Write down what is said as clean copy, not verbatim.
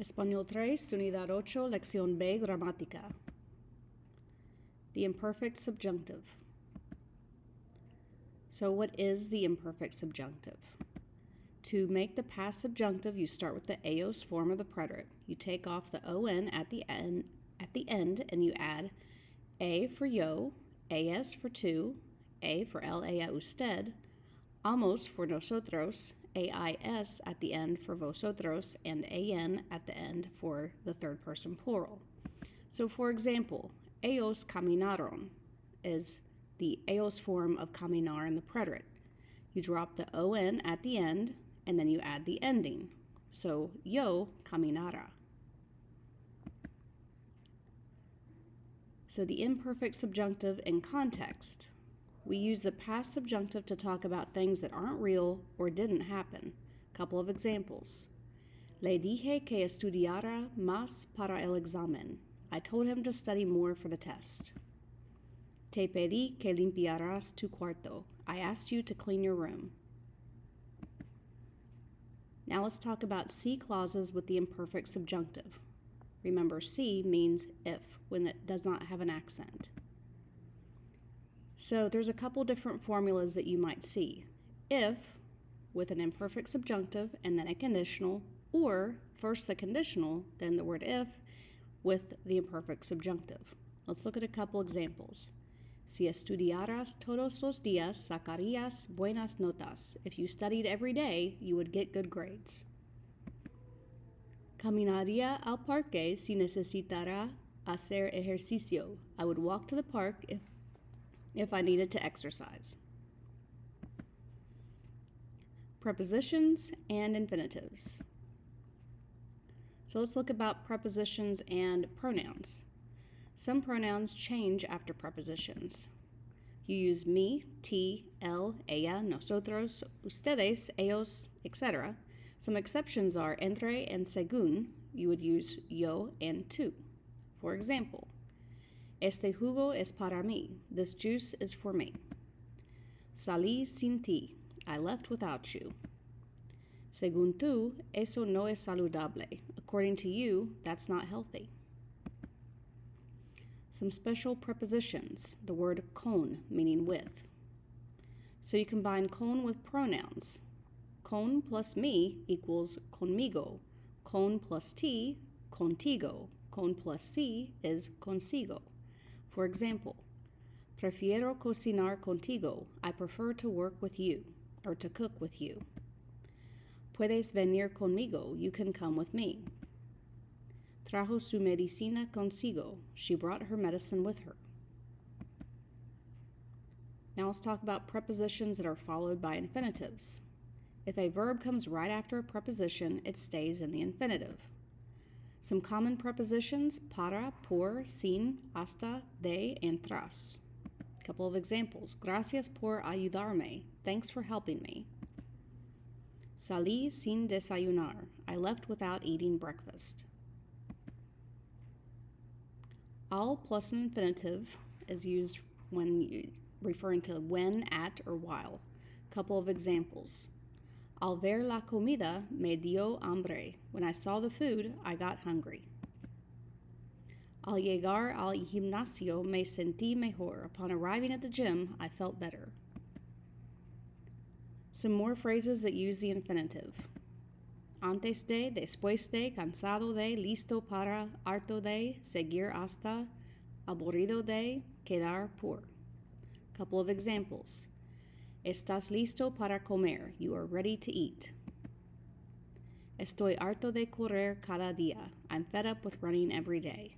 Español 3, Unidad 8, Lección B, Gramática. The imperfect subjunctive. So what is the imperfect subjunctive? To make the past subjunctive, you start with the eos form of the preterite. You take off the on at the end, and you add a for yo, as for tú, a for él, ella, usted, amos for nosotros, ais at the end for vosotros, and an at the end for the third person plural. So for example, ellos caminaron is the eos form of caminar in the preterite. You drop the on at the end, and then you add the ending. So, yo caminara. So the imperfect subjunctive in context. We use the past subjunctive to talk about things that aren't real or didn't happen. Couple of examples. Le dije que estudiara más para el examen. I told him to study more for the test. Te pedí que limpiaras tu cuarto. I asked you to clean your room. Now let's talk about C clauses with the imperfect subjunctive. Remember, C means if, when it does not have an accent. So there's a couple different formulas that you might see. If, with an imperfect subjunctive and then a conditional, or first the conditional, then the word if, with the imperfect subjunctive. Let's look at a couple examples. Si estudiaras todos los días, sacarías buenas notas. If you studied every day, you would get good grades. Caminaría al parque si necesitara hacer ejercicio. I would walk to the park if I needed to exercise. Prepositions and infinitives. So let's look about prepositions and pronouns. Some pronouns change after prepositions. You use me, ti, él, ella, nosotros, ustedes, ellos, etc. Some exceptions are entre and según. You would use yo and tú. For example, este jugo es para mí. This juice is for me. Salí sin ti. I left without you. Según tú, eso no es saludable. According to you, that's not healthy. Some special prepositions. The word con, meaning with. So you combine con with pronouns. Con plus me equals conmigo. Con plus ti, contigo. Con plus si is consigo. For example, prefiero cocinar contigo. I prefer to work with you, or to cook with you. Puedes venir conmigo. You can come with me. Trajo su medicina consigo. She brought her medicine with her. Now let's talk about prepositions that are followed by infinitives. If a verb comes right after a preposition, it stays in the infinitive. Some common prepositions: para, por, sin, hasta, de, and tras. A couple of examples. Gracias por ayudarme. Thanks for helping me. Salí sin desayunar. I left without eating breakfast. Al plus an infinitive is used when referring to when, at, or while. Couple of examples. Al ver la comida me dio hambre. When I saw the food, I got hungry. Al llegar al gimnasio me sentí mejor. Upon arriving at the gym, I felt better. Some more phrases that use the infinitive. Antes de, después de, cansado de, listo para, harto de, seguir hasta, aburrido de, quedar por. Couple of examples. Estás listo para comer. You are ready to eat. Estoy harto de correr cada día. I'm fed up with running every day.